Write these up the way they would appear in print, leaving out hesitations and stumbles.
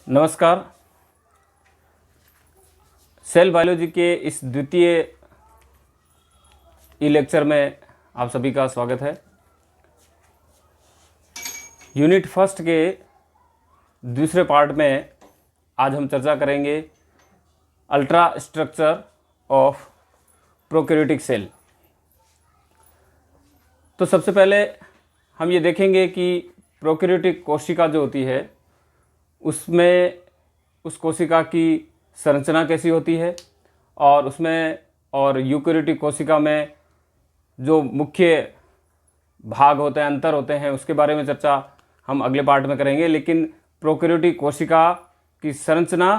नमस्कार। Cell biology के इस द्वितीय ई लेक्चर में आप सभी का स्वागत है। यूनिट फर्स्ट के दूसरे पार्ट में आज हम चर्चा करेंगे ultra structure of prokaryotic cell. तो सबसे पहले हम ये देखेंगे कि प्रोकैरियोटिक कोशिका जो होती है उसमें उस कोशिका की संरचना कैसी होती है और यूकेरियोटिक कोशिका में जो मुख्य भाग होते हैं, अंतर होते हैं, उसके बारे में चर्चा हम अगले पार्ट में करेंगे। लेकिन प्रोकैरियोटिक कोशिका की संरचना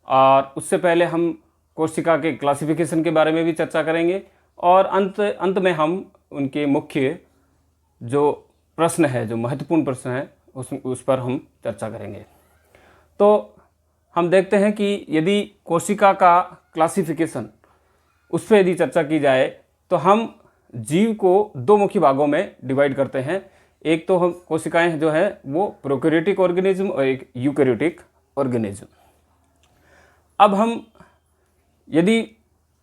और उससे पहले हम कोशिका के क्लासिफिकेशन के बारे में भी चर्चा करेंगे और अंत में हम उनके मुख्य जो प्रश्न है, जो महत्वपूर्ण प्रश्न है, उस पर हम चर्चा करेंगे। तो हम देखते हैं कि यदि कोशिका का क्लासिफिकेशन उस पर यदि चर्चा की जाए तो हम जीव को दो मुख्य भागों में डिवाइड करते हैं। एक तो हम कोशिकाएं जो है वो प्रोकैरियोटिक ऑर्गेनिज्म और एक यूकेरियोटिक ऑर्गेनिज्म। अब हम यदि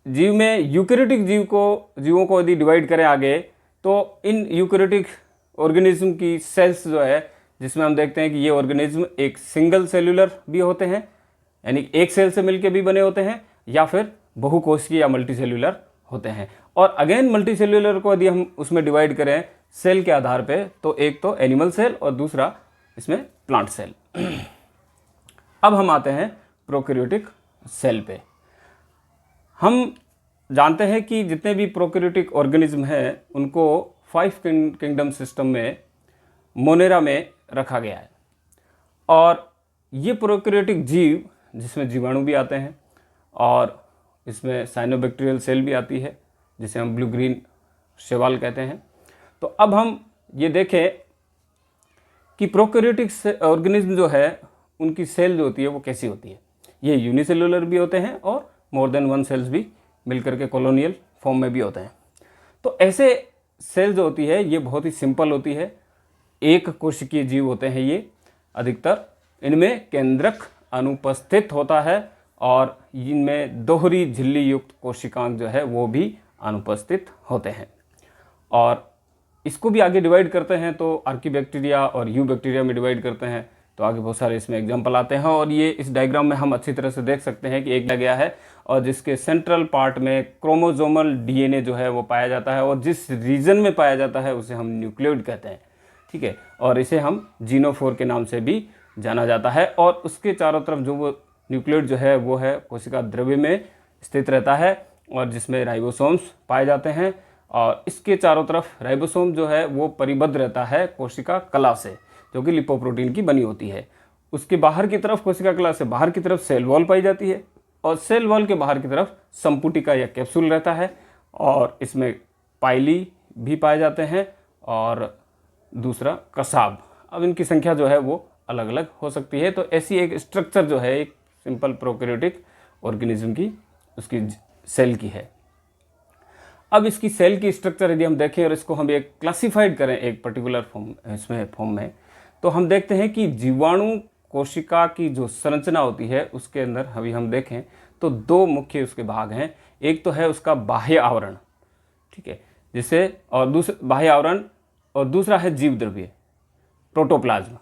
जीव में यूकेरियोटिक जीवों को यदि डिवाइड करें आगे, तो इन यूकेरियोटिक ऑर्गेनिज्म की सेल्स जो है, जिसमें हम देखते हैं कि ये ऑर्गेनिज्म एक सिंगल सेल्यूलर भी होते हैं, यानी एक सेल से मिलकर भी बने होते हैं, या फिर बहुकोशिकीय या मल्टी सेल्यूलर होते हैं। और अगेन मल्टी सेल्यूलर को यदि हम उसमें डिवाइड करें सेल के आधार पे, तो एक तो एनिमल सेल और दूसरा इसमें प्लांट सेल। अब हम आते हैं प्रोकैरियोटिक सेल पे। हम जानते हैं कि जितने भी प्रोकैरियोटिक ऑर्गेनिज्म हैं उनको 5 किंगडम सिस्टम में मोनेरा में रखा गया है। और ये प्रोकैरियोटिक जीव, जिसमें जीवाणु भी आते हैं और इसमें साइनोबैक्टीरियल सेल भी आती है, जिसे हम ब्लू ग्रीन शैवाल कहते हैं। तो अब हम ये देखें कि प्रोकैरियोटिक ऑर्गेनिज्म जो है उनकी सेल जो होती है वो कैसी होती है। ये यूनिसेलुलर भी होते हैं और मोर देन वन सेल्स भी मिलकर के कॉलोनियल फॉर्म में भी होते हैं। तो ऐसे सेल जो होती है ये बहुत ही सिंपल होती है, एक कोशिकीय जीव होते हैं ये। अधिकतर इनमें केंद्रक अनुपस्थित होता है और इनमें दोहरी झिल्ली युक्त कोशिकांग जो है वो भी अनुपस्थित होते हैं। और इसको भी आगे डिवाइड करते हैं तो आर्कीबैक्टीरिया और यू बैक्टीरिया में डिवाइड करते हैं। तो आगे बहुत सारे इसमें एग्जाम्पल आते हैं और ये इस डायग्राम में हम अच्छी तरह से देख सकते हैं कि एक दिया गया है और जिसके सेंट्रल पार्ट में क्रोमोजोमल डीएनए जो है वो पाया जाता है और जिस रीजन में पाया जाता है उसे हम न्यूक्लियोइड कहते हैं, ठीक है। और इसे हम जीनोफोर के नाम से भी जाना जाता है। और उसके चारों तरफ जो वो न्यूक्लियोइड जो है वो है कोशिका द्रव्य में स्थित रहता है और जिसमें राइबोसोम्स पाए जाते हैं। और इसके चारों तरफ राइबोसोम जो है वो परिबद्ध रहता है कोशिका कला से, जो कि लिपोप्रोटीन की बनी होती है। उसके बाहर की तरफ, कोशिका कला से बाहर की तरफ सेल वॉल पाई जाती है और सेल वॉल के बाहर की तरफ संपुटिका या कैप्सूल रहता है और इसमें पाइली भी पाए जाते हैं और दूसरा कसाब। अब इनकी संख्या जो है वो अलग अलग हो सकती है। तो ऐसी एक स्ट्रक्चर जो है एक सिंपल प्रोकैरियोटिक ऑर्गेनिज्म की, उसकी सेल की है। अब इसकी सेल की स्ट्रक्चर यदि हम देखें और इसको हम एक क्लासिफाइड करें एक पर्टिकुलर फॉर्म में, तो हम देखते हैं कि जीवाणु कोशिका की जो संरचना होती है उसके अंदर अभी हम देखें तो दो मुख्य उसके भाग हैं। एक तो है उसका बाह्य आवरण, ठीक है, जिसे और दूसरा बाह्य आवरण और दूसरा है जीव द्रव्य प्रोटोप्लाज्म।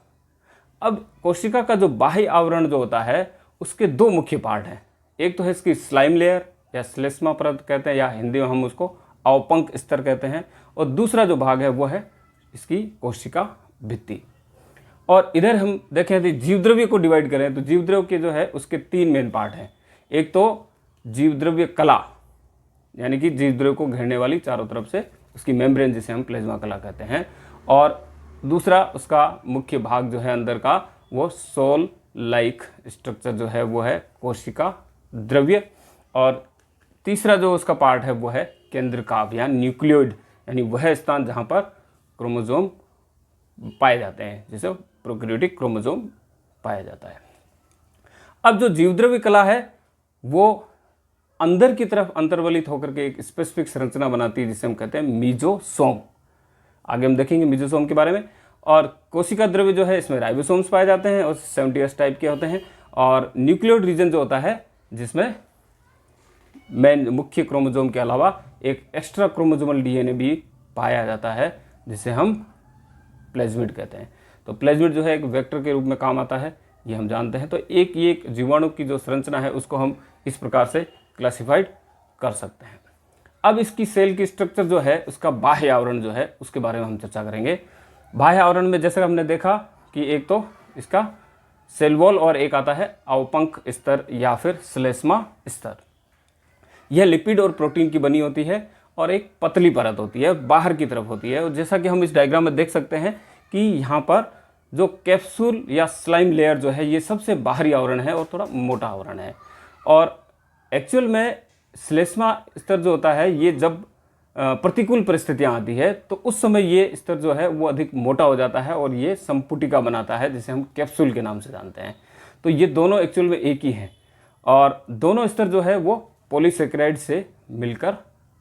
अब कोशिका का जो बाह्य आवरण जो होता है उसके दो मुख्य पार्ट हैं। एक तो है इसकी स्लाइम लेयर या श्लेष्मा परत कहते हैं, या हिंदी में हम उसको अवपंक स्तर कहते हैं, और दूसरा जो भाग है वो है इसकी कोशिका भित्ति। और इधर हम देखें यदि जीवद्रव्य को डिवाइड करें तो जीवद्रव्य के जो है उसके 3 मेन पार्ट हैं। एक तो जीवद्रव्य कला, यानी कि जीवद्रव्य को घेरने वाली चारों तरफ से उसकी मेम्ब्रेन, जिसे हम प्लाज्मा कला कहते हैं, और दूसरा उसका मुख्य भाग जो है अंदर का वो सोल लाइक स्ट्रक्चर जो है वो है कोशिका द्रव्य, और तीसरा जो उसका पार्ट है वो है केंद्रकाभ या न्यूक्लियोइड, यानी वह स्थान जहाँ पर क्रोमोजोम पाए जाते हैं, जिसे प्रोकैरियोटिक क्रोमोजोम पाया जाता है। अब जो जीवद्रव्य कला है वो अंदर की तरफ अंतर्वलित होकर के एक स्पेसिफिक संरचना बनाती है जिसे हम कहते हैं मीजोसोम। आगे हम देखेंगे मीजोसोम के बारे में। और कोशिका द्रव्य जो है इसमें राइबोसोम्स पाए जाते हैं और 70S टाइप के होते हैं। और न्यूक्लियोइड रीजन जो होता है जिसमें मेन मुख्य क्रोमोसोम के अलावा एक एक्स्ट्रा क्रोमोसोमल डीएनए भी पाया जाता है जिसे हम प्लेज्मिड कहते हैं। तो प्लेज्मिड जो है एक वेक्टर के रूप में काम आता है, ये हम जानते हैं। तो एक जीवाणु की जो संरचना है उसको हम इस प्रकार से क्लासिफाइड कर सकते हैं। अब इसकी सेल की स्ट्रक्चर जो है उसका बाह्य आवरण जो है उसके बारे में हम चर्चा करेंगे। बाह्य आवरण में जैसे हमने देखा कि एक तो इसका सेल वॉल और एक आता है अवपंक स्तर या फिर श्लेष्मा स्तर। यह लिपिड और प्रोटीन की बनी होती है और एक पतली परत होती है, बाहर की तरफ होती है। और जैसा कि हम इस डायग्राम में देख सकते हैं कि यहाँ पर जो कैप्सूल या स्लाइम लेयर जो है ये सबसे बाहरी आवरण है और थोड़ा मोटा आवरण है। और एक्चुअल में श्लेष्मा स्तर जो होता है ये जब प्रतिकूल परिस्थितियाँ आती है तो उस समय ये स्तर जो है वो अधिक मोटा हो जाता है और ये संपुटिका बनाता है जिसे हम कैप्सूल के नाम से जानते हैं। तो ये दोनों एक्चुअल में एक ही हैं और दोनों स्तर जो है वो पॉलीसेकेराइड से मिलकर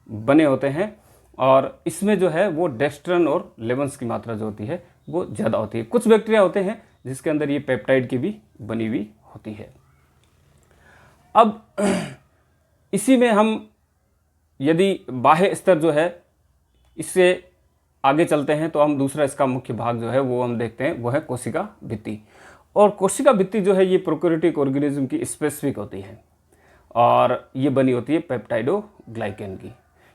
बने होते हैं। और इसमें जो है वो डेक्स्ट्रन और लेवंस की मात्रा जो होती है वो ज़्यादा होती है। कुछ बैक्टीरिया होते हैं जिसके अंदर ये पेप्टाइड की भी बनी हुई होती है। अब इसी में हम यदि बाह्य स्तर जो है इससे आगे चलते हैं तो हम दूसरा इसका मुख्य भाग जो है वो हम देखते हैं, वो है कोशिका भित्ति। और कोशिका भित्ति जो है ये प्रोकैरियोटिक ऑर्गेनिज्म की स्पेसिफिक होती है और ये बनी होती है पेप्टाइडोग्लाइकेन की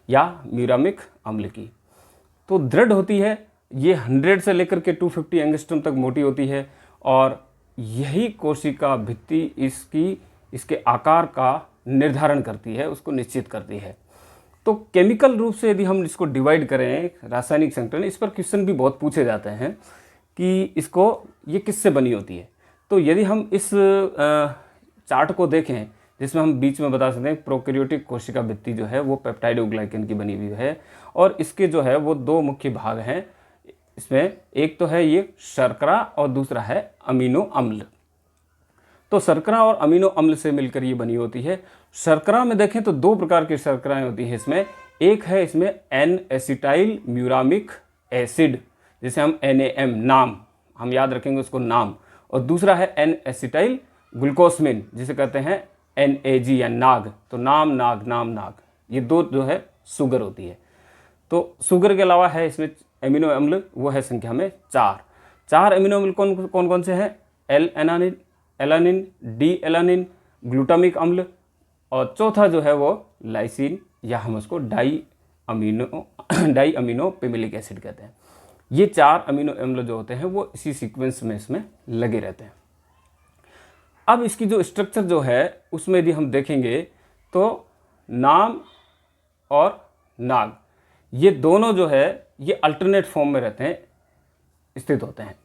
या म्यूरामिक अम्ल की। तो दृढ़ होती है, ये 100 से लेकर के 250 एंगस्ट्रॉम तक मोटी होती है और यही कोशिका भित्ति इसके आकार का निर्धारण करती है, उसको निश्चित करती है। तो केमिकल रूप से यदि हम इसको डिवाइड करें, रासायनिक संगठन, इस पर क्वेश्चन भी बहुत पूछे जाते हैं कि इसको ये किससे बनी होती है। तो यदि हम इस चार्ट को देखें जिसमें हम बीच में बता सकते हैं प्रोकैरियोटिक कोशिका भित्ति जो है वो पेप्टाइडोग्लाइकेन की बनी हुई है और इसके जो है वो दो मुख्य भाग हैं। इसमें एक तो है ये शर्करा और दूसरा है अमीनो अम्ल। तो शर्करा और अमीनो अम्ल से मिलकर ये बनी होती है। शर्करा में देखें तो दो प्रकार की शर्कराएं होती हैं इसमें। एक है इसमें एन एसिटाइल म्यूरामिक एसिड जिसे हम NaM नाम हम याद रखेंगे उसको नाम, और दूसरा है एन एसिटाइल ग्लूकोसमिन जिसे कहते हैं NAG या नाग। तो नाम नाग नाम नाग, ये दो जो है शुगर होती है। तो शुगर के अलावा है इसमें एमिनो अम्ल, वो है संख्या में 4 एमिनो अम्ल कौन कौन से हैं? Alanine, alanine, D alanine, glutamic अम्ल और चौथा जो है वो लाइसिन या हम उसको डाई अमीनो पिमिलिक एसिड कहते हैं। ये 4 अमीनो अम्ल जो होते हैं वो इसी सीक्वेंस में इसमें लगे रहते हैं। अब इसकी जो स्ट्रक्चर जो है उसमें यदि हम देखेंगे तो नाम और नाग ये दोनों जो है ये अल्टरनेट फॉर्म में रहते हैं, स्थित होते हैं।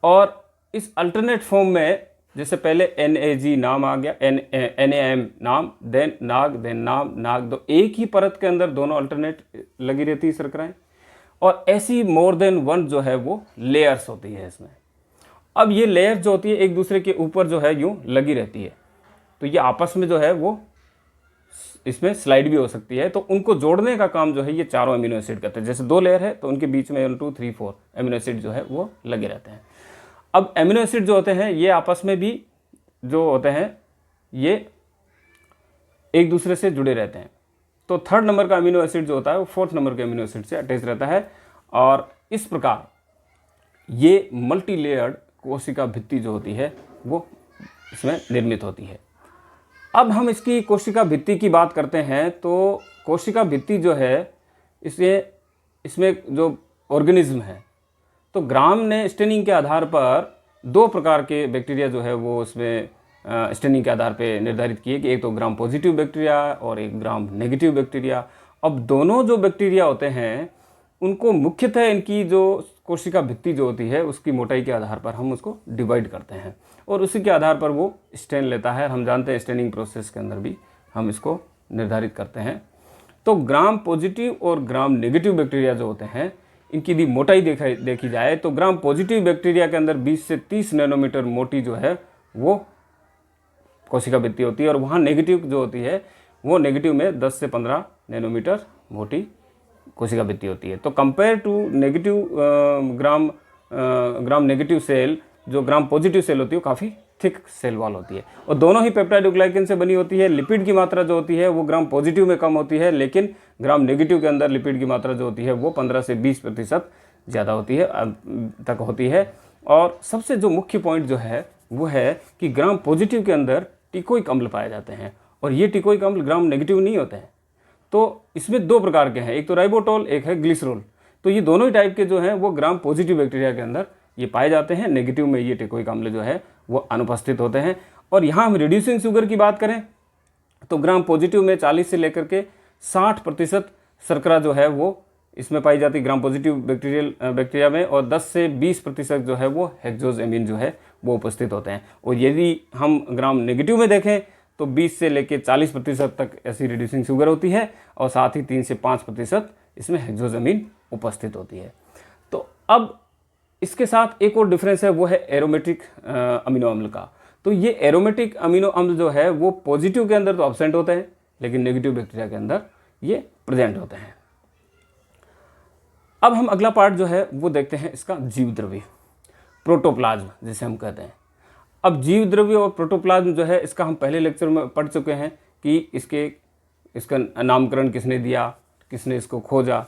और इस अल्टरनेट फॉर्म में जैसे पहले NAG नाम आ गया, NaM नाम, देन नाग, देन नाम नाग, तो एक ही परत के अंदर दोनों अल्टरनेट लगी रहती है शर्कराएं। और ऐसी मोर देन वन जो है वो लेयर्स होती है इसमें। अब ये लेयर जो होती है एक दूसरे के ऊपर जो है यूं लगी रहती है, तो ये आपस में जो है वो इसमें स्लाइड भी हो सकती है। तो उनको जोड़ने का काम जो है ये चारों अमीनो एसिड करते हैं। जैसे 2 लेयर है तो उनके बीच में 1 2 3 4 अमीनो एसिड जो है वो लगे रहते हैं। अब अमीनो एसिड जो होते हैं ये आपस में भी जो होते हैं ये एक दूसरे से जुड़े रहते हैं। तो 3rd नंबर का अमीनो एसिड जो होता है वो 4th नंबर के अमीनो एसिड से अटैच रहता है और इस प्रकार ये मल्टी लेयर्ड कोशिका भित्ति जो होती है वो इसमें निर्मित होती है। अब हम इसकी कोशिका भित्ति की बात करते हैं तो कोशिका भित्ति जो है इसमें जो ऑर्गेनिज्म है तो ग्राम ने स्टेनिंग के आधार पर 2 प्रकार के बैक्टीरिया जो है वो उसमें स्टेनिंग के आधार पे निर्धारित किए कि एक तो ग्राम पॉजिटिव बैक्टीरिया और एक ग्राम नेगेटिव बैक्टीरिया। अब दोनों जो बैक्टीरिया होते हैं उनको मुख्यतः इनकी जो कोशिका भित्ति जो होती है उसकी मोटाई के आधार पर हम उसको डिवाइड करते हैं और उसी के आधार पर वो स्टेन लेता है। हम जानते हैं स्टेनिंग प्रोसेस के अंदर भी हम इसको निर्धारित करते हैं। तो ग्राम पॉजिटिव और ग्राम नेगेटिव बैक्टीरिया जो होते हैं इनकी यदि मोटाई देखी जाए तो ग्राम पॉजिटिव बैक्टीरिया के अंदर 20 से 30 नैनोमीटर मोटी जो है वो कोशिका भित्ति होती है और वहाँ नेगेटिव जो होती है वो नेगेटिव में 10 से 15 नैनोमीटर मोटी कोशिका भित्ति होती है। तो compare to negative gram gram negative cell जो ग्राम पॉजिटिव सेल होती है वो काफ़ी थिक सेल वॉल होती है, और दोनों ही पेप्टाइड ग्लाइकन से बनी होती है। लिपिड की मात्रा जो होती है वो ग्राम पॉजिटिव में कम होती है, लेकिन ग्राम नेगेटिव के अंदर लिपिड की मात्रा जो होती है वो 15 से 20% ज़्यादा होती है तक होती है। और सबसे जो मुख्य पॉइंट जो है वो है कि ग्राम पॉजिटिव के अंदर टिकोइक अम्ल पाए जाते हैं, और ये टिकोइक अम्ल ग्राम नेगेटिव नहीं होते हैं। तो इसमें दो प्रकार के हैं, एक तो राइबोटोल, एक है ग्लिसरॉल। तो ये दोनों ही टाइप के जो हैं वो ग्राम पॉजिटिव बैक्टीरिया के अंदर ये पाए जाते हैं। नेगेटिव में ये टिकोइक अम्ल जो है वो अनुपस्थित होते हैं। और यहाँ हम रिड्यूसिंग शुगर की बात करें तो ग्राम पॉजिटिव में 40 से लेकर के 60% शर्करा जो है वो इसमें पाई जाती है ग्राम पॉजिटिव बैक्टीरिया में, और 10 से 20% जो है वो हेक्सोज एमीन जो है वो उपस्थित होते हैं। और यदि हम ग्राम नेगेटिव में देखें तो 20 से लेकर 40% तक ऐसी रिड्यूसिंग शुगर होती है, और साथ ही 3 से 5% इसमें हेक्सोज एमीन उपस्थित होती है। तो अब इसके साथ एक और डिफरेंस है, वो है एरोमेटिक अमीनो अम्ल का। तो ये एरोमेटिक अमीनो अम्ल जो है वो पॉजिटिव के अंदर तो एब्सेंट होते हैं, लेकिन नेगेटिव बैक्टीरिया के अंदर ये प्रेजेंट होते हैं। अब हम अगला पार्ट जो है वो देखते हैं इसका जीव द्रव्य, प्रोटोप्लाज्म जिसे हम कहते हैं। अब जीव द्रव्य और प्रोटोप्लाज्म जो है इसका हम पहले लेक्चर में पढ़ चुके हैं कि इसका नामकरण किसने दिया, किसने इसको खोजा।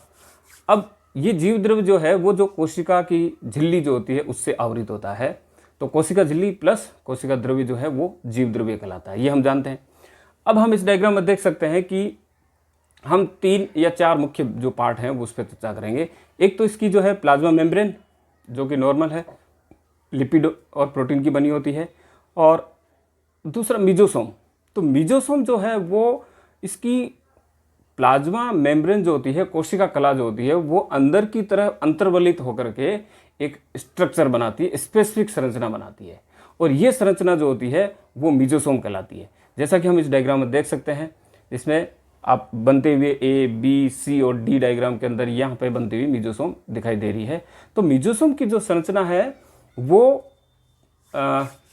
अब ये जीव द्रव्य जो है वो जो कोशिका की झिल्ली जो होती है उससे आवृत होता है, तो कोशिका झिल्ली प्लस कोशिका द्रव्य जो है वो जीव द्रव्य कहलाता है, ये हम जानते हैं। अब हम इस डायग्राम में देख सकते हैं कि हम 3 या 4 मुख्य जो पार्ट हैं वो उस पर चर्चा करेंगे। एक तो इसकी जो है प्लाज्मा मेम्ब्रेन जो कि नॉर्मल है, लिपिड और प्रोटीन की बनी होती है, और दूसरा मीजोसोम। तो मीजोसोम जो है वो इसकी प्लाज्मा मेम्ब्रेन जो होती है, कोशिका कला जो होती है, वो अंदर की तरफ अंतर्वलित होकर के एक स्ट्रक्चर बनाती है, स्पेसिफिक संरचना बनाती है, और ये संरचना जो होती है वो मीजोसोम कहलाती है। जैसा कि हम इस डायग्राम में देख सकते हैं, इसमें आप बनते हुए ए, बी, सी और डी डायग्राम के अंदर यहाँ पे बनती हुई मीजोसोम दिखाई दे रही है। तो मीजोसोम की जो संरचना है वो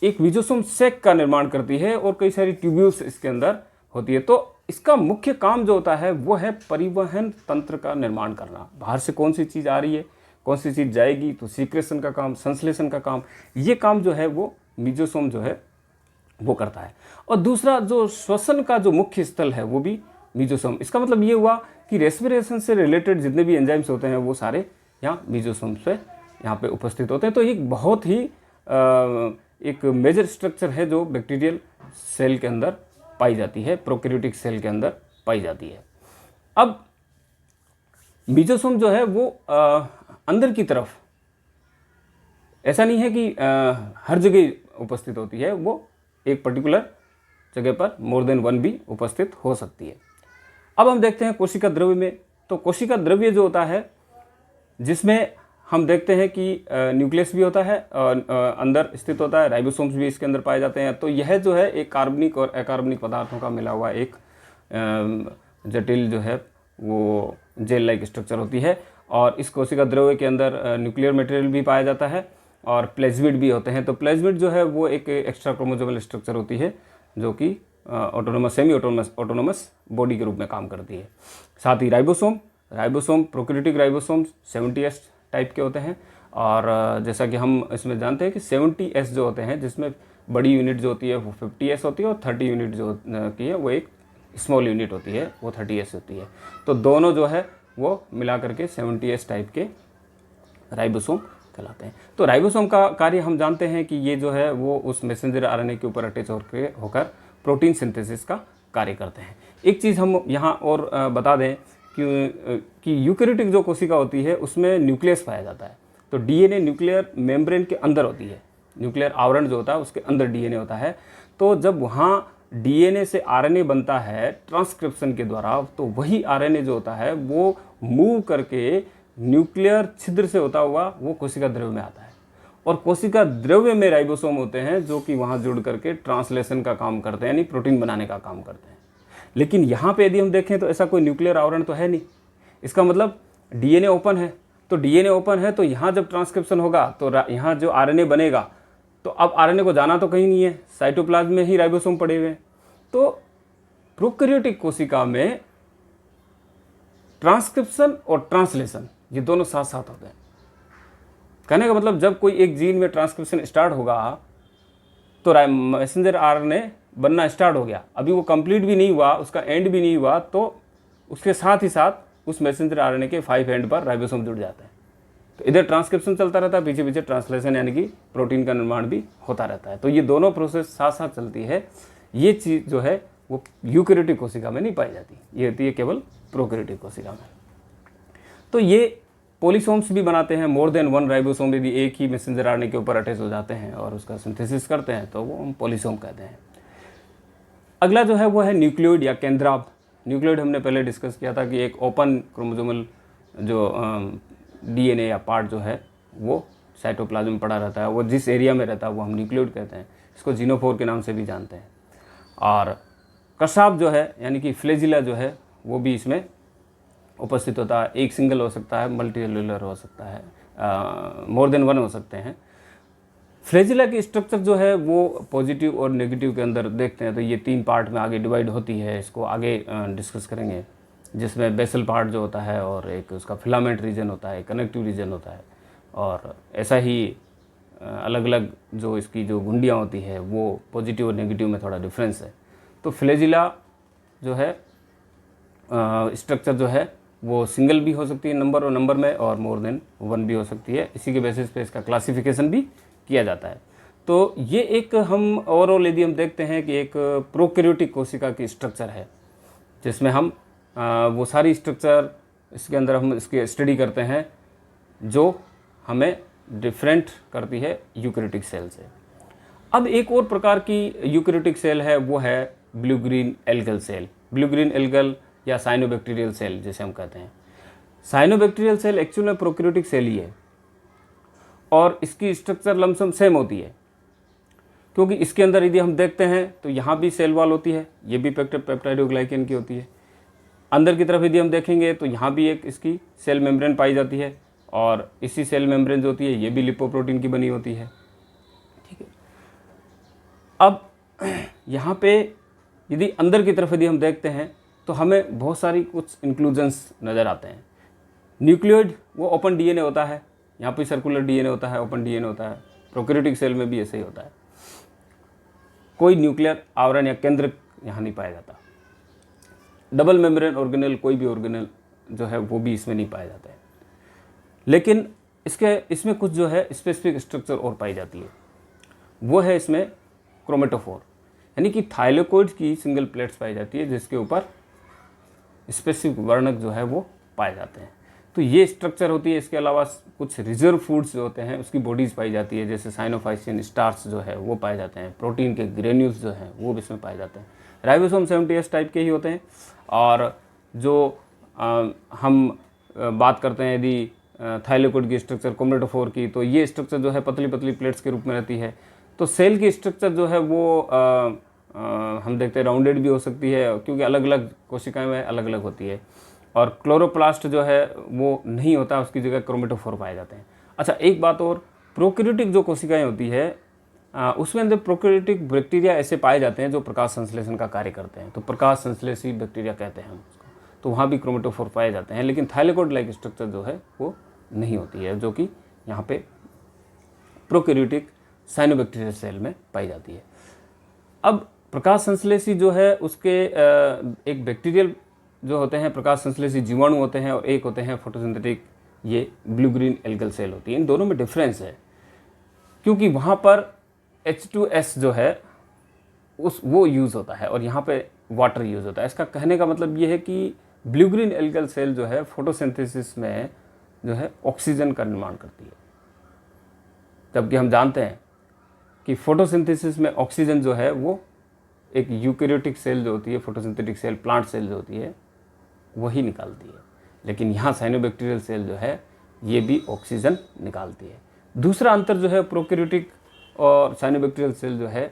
एक मीजोसोम सैक का निर्माण करती है, और कई सारी ट्यूब्यूल्स इसके अंदर होती है। तो इसका मुख्य काम जो होता है वो है परिवहन तंत्र का निर्माण करना। बाहर से कौन सी चीज़ आ रही है, कौन सी चीज़ जाएगी, तो सीक्रेशन का काम, संश्लेषण का काम, ये काम जो है वो मीजोसोम जो है वो करता है। और दूसरा जो श्वसन का जो मुख्य स्थल है वो भी मीजोसोम। इसका मतलब ये हुआ कि रेस्पिरेशन से रिलेटेड जितने भी एंजाइम्स होते हैं वो सारे यहाँ मीजोसोम से यहाँ पे उपस्थित होते हैं। तो एक बहुत ही एक मेजर स्ट्रक्चर है जो बैक्टीरियल सेल के अंदर पाई जाती है, प्रोकैरियोटिक सेल के अंदर पाई जाती है। अब मीजोसोम जो है वो अंदर की तरफ ऐसा नहीं है कि हर जगह उपस्थित होती है, वो एक पर्टिकुलर जगह पर मोर देन वन भी उपस्थित हो सकती है। अब हम देखते हैं कोशिका द्रव्य में। तो कोशिका द्रव्य जो होता है जिसमें हम देखते हैं कि न्यूक्लियस भी होता है और अंदर स्थित होता है, राइबोसोम्स भी इसके अंदर पाए जाते हैं। तो यह जो है एक कार्बनिक और अकार्बनिक पदार्थों का मिला हुआ एक जटिल जो है वो जेल लाइक स्ट्रक्चर होती है। और इस कोशिका द्रव्य के अंदर न्यूक्लियर मटेरियल भी पाया जाता है और प्लेज्मिड भी होते हैं। तो प्लेज्मिड जो है वो एक एक्स्ट्रा क्रोमोसोमल स्ट्रक्चर होती है जो कि ऑटोनोमस सेमी ऑटोनोमस बॉडी के रूप में काम करती है। साथ ही ribosome prokaryotic ribosome 70S type के होते हैं। और जैसा कि हम इसमें जानते हैं कि 70S जो होते हैं जिसमें बड़ी यूनिट जो होती है वो 50S होती है और 30 यूनिट जो की है वो एक स्मॉल यूनिट होती है वो 30S होती है। तो दोनों जो है वो मिला करके 70S टाइप के राइबोसोम कहलाते हैं। तो राइबोसोम का कार्य हम जानते हैं कि ये जो है वो उस मैसेंजर आरएनए के ऊपर अटैच होकर प्रोटीन सिंथेसिस का कार्य करते हैं। एक चीज़ हम यहाँ और बता दें कि यूकैरियोटिक जो कोशिका होती है उसमें न्यूक्लियस पाया जाता है। तो डीएनए न्यूक्लियर मेम्ब्रेन के अंदर होती है, न्यूक्लियर आवरण जो होता है उसके अंदर डीएनए होता है। तो जब वहाँ डीएनए से आरएनए बनता है ट्रांसक्रिप्शन के द्वारा, तो वही आरएनए जो होता है वो मूव करके न्यूक्लियर छिद्र से होता हुआ वो कोशिका द्रव्य में आता है। और कोशिका द्रव्य में राइबोसोम होते हैं जो कि वहाँ जुड़ करके ट्रांसलेशन का काम करते हैं, यानी प्रोटीन बनाने का काम करते हैं। लेकिन यहाँ पे यदि हम देखें तो ऐसा कोई न्यूक्लियर आवरण तो है नहीं। इसका मतलब डीएनए ओपन है। तो डीएनए ओपन है तो यहाँ जब ट्रांसक्रिप्शन होगा तो यहाँ जो आरएनए बनेगा, तो अब आरएनए को जाना तो कहीं नहीं है, साइटोप्लाज्म में ही राइबोसोम पड़े हुए हैं। तो प्रोकैरियोटिक कोशिका में ट्रांसक्रिप्शन और ट्रांसलेशन ये दोनों साथ साथ होते हैं। कहने का मतलब जब कोई एक जीन में ट्रांसक्रिप्शन स्टार्ट होगा तो मैसेंजर आरएनए बनना स्टार्ट हो गया, अभी वो कंप्लीट भी नहीं हुआ, उसका एंड भी नहीं हुआ, तो उसके साथ ही साथ उस मैसेंजर आरएनए के 5 एंड पर राइबोसोम जुड़ जाता है। तो इधर ट्रांसक्रिप्शन चलता रहता है, पीछे पीछे ट्रांसलेशन यानी कि प्रोटीन का निर्माण भी होता रहता है। तो ये दोनों प्रोसेस साथ साथ चलती है। ये चीज़ जो है वो यूकैरियोटिक कोशिका में नहीं पाई जाती, ये होती है केवल प्रोकैरियोटिक कोशिका में। तो ये पॉलीसोम्स भी बनाते हैं, मोर देन वन राइबोसोम यदि एक ही मैसेंजर आरएनए के ऊपर अटैच हो जाते हैं और उसका सिंथेसिस करते हैं तो वो हम पॉलीसोम कहते हैं। अगला जो है वो है न्यूक्लियोइड या केंद्राब। न्यूक्लियोइड हमने पहले डिस्कस किया था कि एक ओपन क्रोमोसोमल जो डीएनए या पार्ट जो है वो साइटोप्लाज्म में पड़ा रहता है, वो जिस एरिया में रहता है वो हम न्यूक्लियोइड कहते हैं। इसको जीनोफोर के नाम से भी जानते हैं। और कसाब जो है यानी कि फ्लैजिला जो है वो भी इसमें उपस्थित होता है। एक सिंगल हो सकता है, मल्टी सेलुलर हो सकता है, मोर देन वन हो सकते हैं। फ्लैजिला की स्ट्रक्चर जो है वो पॉजिटिव और नेगेटिव के अंदर देखते हैं तो ये 3 पार्ट में आगे डिवाइड होती है, इसको आगे डिस्कस करेंगे, जिसमें बेसल पार्ट जो होता है और एक उसका फिलामेंट रीजन होता है, कनेक्टिव रीजन होता है, और ऐसा ही अलग अलग जो इसकी जो गुंडियाँ होती है वो पॉजिटिव और नेगेटिव में थोड़ा डिफरेंस है। तो फ्लैजिला जो है स्ट्रक्चर जो है वो सिंगल भी हो सकती है नंबर और नंबर में, और मोर देन वन भी हो सकती है। इसी के बेसिस पे इसका क्लासिफिकेशन भी किया जाता है। तो ये एक हम ओवरऑल यदि हम देखते हैं कि एक प्रोकैरियोटिक कोशिका की स्ट्रक्चर है, जिसमें हम वो सारी स्ट्रक्चर इसके अंदर हम इसकी स्टडी करते हैं जो हमें डिफरेंट करती है यूकैरियोटिक सेल से। अब एक और प्रकार की यूकैरियोटिक सेल है, वो है blue green algal cell. Blue green algal या साइनोबैक्टीरियल सेल जिसे हम कहते हैं। साइनोबैक्टीरियल सेल एक्चुअल में प्रोकैरियोटिक सेल ही है और इसकी स्ट्रक्चर लमसम सेम होती है, क्योंकि इसके अंदर यदि हम देखते हैं तो यहाँ भी सेल वॉल होती है, ये भी पेप्टाइडोग्लाइकन की होती है। अंदर की तरफ यदि हम देखेंगे तो यहाँ भी एक इसकी सेल मेम्ब्रेन पाई जाती है, और इसी सेल मेम्ब्रेन जो होती है ये भी लिपोप्रोटीन की बनी होती है। ठीक है, अब यहाँ पे यदि अंदर की तरफ यदि हम देखते हैं तो हमें बहुत सारी कुछ इंक्लूजन्स नज़र आते हैं। न्यूक्लियोइड वो ओपन डीएनए होता है, यहाँ पे सर्कुलर डीएनए होता है, ओपन डीएनए होता है। प्रोकैरियोटिक सेल में भी ऐसे ही होता है, कोई न्यूक्लियर आवरण या केंद्र यहाँ नहीं पाया जाता। डबल मेम्ब्रेन ऑर्गेनेल, कोई भी ऑर्गेनेल जो है वो भी इसमें नहीं पाया जाता है। लेकिन इसमें कुछ जो है स्पेसिफिक स्ट्रक्चर और पाई जाती है, वो है इसमें क्रोमेटोफोर, यानी कि थाइलेकोइड की सिंगल प्लेट्स पाई जाती है जिसके ऊपर स्पेसिफिक वर्णक जो है वो पाए जाते हैं। तो ये स्ट्रक्चर होती है। इसके अलावा कुछ रिजर्व फूड्स जो होते हैं उसकी बॉडीज़ पाई जाती है, जैसे साइनोफाइसिन स्टार्च जो है वो पाए जाते हैं। प्रोटीन के ग्रेन्यूल्स जो हैं वो भी इसमें पाए जाते हैं। राइबोसोम 70S टाइप के ही होते हैं। और जो हम बात करते हैं यदि थाइलेकोइड की स्ट्रक्चर क्रोमेटोफोर की, तो ये स्ट्रक्चर जो है पतली पतली प्लेट्स के रूप में रहती है। तो सेल की स्ट्रक्चर जो है वो हम देखते हैं राउंडेड भी हो सकती है, क्योंकि अलग अलग कोशिकाएं में अलग अलग होती है। और क्लोरोप्लास्ट जो है वो नहीं होता, उसकी जगह क्रोमेटोफोर पाए जाते हैं। अच्छा, एक बात और, प्रोकैरियोटिक जो कोशिकाएं होती है उसमें अंदर प्रोकैरियोटिक बैक्टीरिया ऐसे पाए जाते हैं जो प्रकाश संश्लेषण का कार्य करते हैं, तो प्रकाश संश्लेषी बैक्टीरिया कहते हैं हम उसको। तो वहाँ भी क्रोमेटोफोर पाए जाते हैं, लेकिन थाइलेकोइड लाइक स्ट्रक्चर जो है वो नहीं होती है, जो कि यहाँ पे प्रोकैरियोटिक साइनोबैक्टीरियल सेल में पाई जाती है। अब प्रकाश संश्लेषी जो है उसके एक बैक्टीरियल जो होते हैं प्रकाश संश्लेषी जीवाणु होते हैं, और एक होते हैं फोटोसिंथेटिक, ये ब्लू ग्रीन एल्गल सेल होती है। इन दोनों में डिफरेंस है, क्योंकि वहाँ पर H2S जो है वो यूज़ होता है और यहाँ पे वाटर यूज़ होता है। इसका कहने का मतलब ये है कि ब्लू ग्रीन एल्गल सेल जो है फोटोसिंथेसिस में जो है ऑक्सीजन का निर्माण करती है, जबकि हम जानते हैं कि फोटोसिंथेसिस में ऑक्सीजन जो है वो एक यूकैरियोटिक सेल जो होती है, फोटोसिंथेटिक सेल, प्लांट सेल जो होती है वही निकालती है। लेकिन यहाँ साइनोबैक्टीरियल सेल जो है ये भी ऑक्सीजन निकालती है। दूसरा अंतर जो है प्रोकैरियोटिक और साइनोबैक्टीरियल सेल जो है,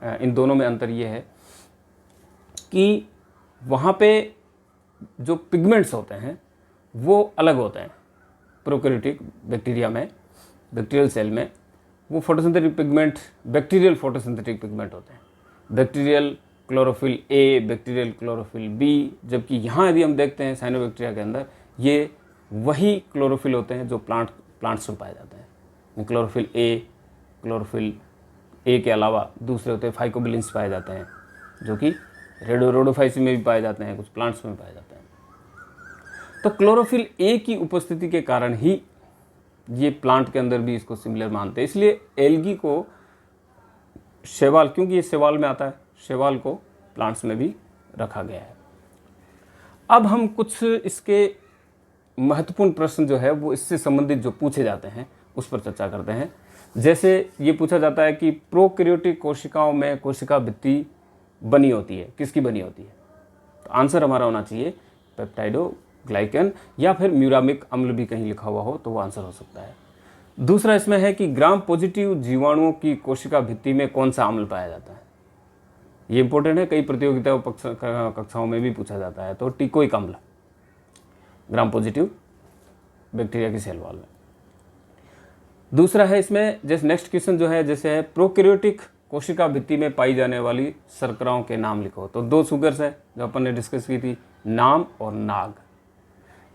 इन दोनों में अंतर ये है कि वहाँ पे जो पिगमेंट्स होते हैं वो अलग होते हैं। प्रोकैरियोटिक बैक्टीरिया में, बैक्टीरियल सेल में वो photosynthetic pigment bacterial photosynthetic pigment होते हैं, bacterial chlorophyll A, bacterial chlorophyll B. जबकि यहाँ यदि हम देखते हैं साइनोबैक्टीरिया के अंदर ये वही क्लोरोफिल होते हैं जो प्लांट्स में पाए जाते हैं। क्लोरोफिल ए के अलावा दूसरे होते हैं फाइकोबिलिन्स पाए जाते हैं, जो कि रेडोफाइसी में भी पाए जाते हैं, कुछ प्लांट्स में पाए जाते हैं। तो क्लोरोफिल ए की उपस्थिति के कारण ही ये प्लांट के अंदर भी इसको सिमिलर मानते हैं, इसलिए एल्गी को शैवाल, क्योंकि ये शैवाल में आता है, शैवाल को प्लांट्स में भी रखा गया है। अब हम कुछ इसके महत्वपूर्ण प्रश्न जो है वो इससे संबंधित जो पूछे जाते हैं उस पर चर्चा करते हैं। जैसे ये पूछा जाता है कि प्रोकैरियोटिक कोशिकाओं में कोशिका भित्ति बनी होती है, किसकी बनी होती है? तो आंसर हमारा होना चाहिए पेप्टाइडोग्लाइकन, या फिर म्यूरामिक अम्ल भी कहीं लिखा हुआ हो तो वो आंसर हो सकता है। दूसरा इसमें है कि ग्राम पॉजिटिव जीवाणुओं की कोशिका भित्ति में कौन सा अम्ल पाया जाता है? ये इंपॉर्टेंट है, कई प्रतियोगिता कक्षाओं में भी पूछा जाता है। तो टिकोइक अम्ल ग्राम पॉजिटिव बैक्टीरिया की सेल वॉल में। दूसरा है इसमें, जैसे नेक्स्ट क्वेश्चन जो है, जैसे है प्रोकैरियोटिक कोशिका भित्ति में पाई जाने वाली शर्कराओं के नाम लिखो। तो 2 शुगर्स है जो अपन ने डिस्कस की थी, नाम और नाग,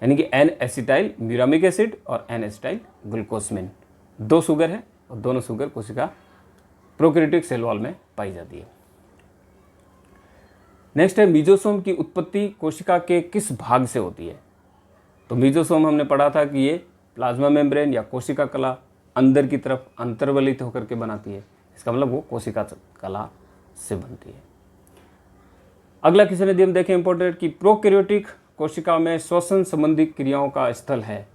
यानी कि एन एसिटाइल म्यूरामिक एसिड और एन एसिटाइल ग्लूकोसमिन। 2 शुगर है और दोनों शुगर कोशिका प्रोकैरियोटिक सेल वॉल में पाई जाती है। नेक्स्ट है मीजोसोम की उत्पत्ति कोशिका के किस भाग से होती है? तो मीजोसोम हमने पढ़ा था कि ये प्लाज्मा मेम्ब्रेन या कोशिका कला अंदर की तरफ अंतर्वलित होकर के बनाती है, इसका मतलब वो कोशिका कला से बनती है। अगला क्वेश्चन यदि हम देखें इंपॉर्टेंट, कि प्रोकैरियोटिक कोशिका में श्वसन संबंधी क्रियाओं का स्थल है।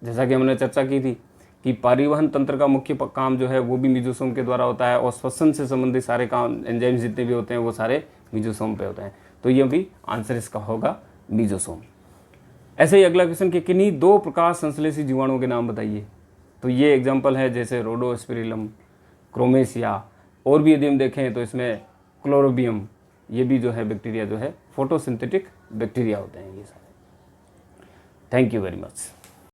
जैसा कि हमने चर्चा की थी कि परिवहन तंत्र का मुख्य काम जो है वो भी मीजोसोम के द्वारा होता है, और श्वसन से संबंधित सारे काम, एंजाइम जितने भी होते हैं वो सारे मीजोसोम पे होते हैं। तो ये भी आंसर इसका होगा मीजोसोम। ऐसे ही अगला क्वेश्चन, कि किन्हीं 2 प्रकाश संश्लेषी जीवाणुओं के नाम बताइए। तो ये एग्जाम्पल है जैसे रोडोस्पिरिलम, क्रोमेसिया, और भी यदि हम देखें तो इसमें क्लोरोबियम, ये भी जो है बैक्टीरिया जो है फोटोसिंथेटिक बैक्टीरिया होते हैं ये सारे। Thank you very much.